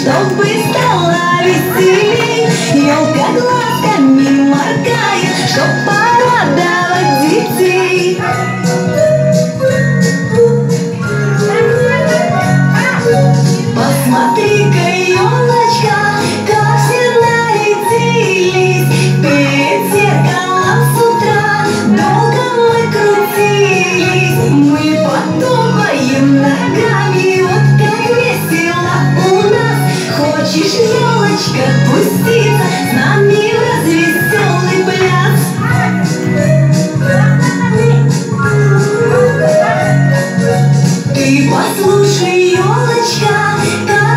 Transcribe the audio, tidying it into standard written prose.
чтобы стало веселей. Елка глазками моргает, чтоб порадовать детей. Посмотри-ка, елочка, как все нарядились. Перед зеркалом с утра долго мы крутились. Мы потопаем ногами, вот как весело у нас. Хочешь, елочка, пуститься с нами в развеселый пляс? Ты послушай, елочка, как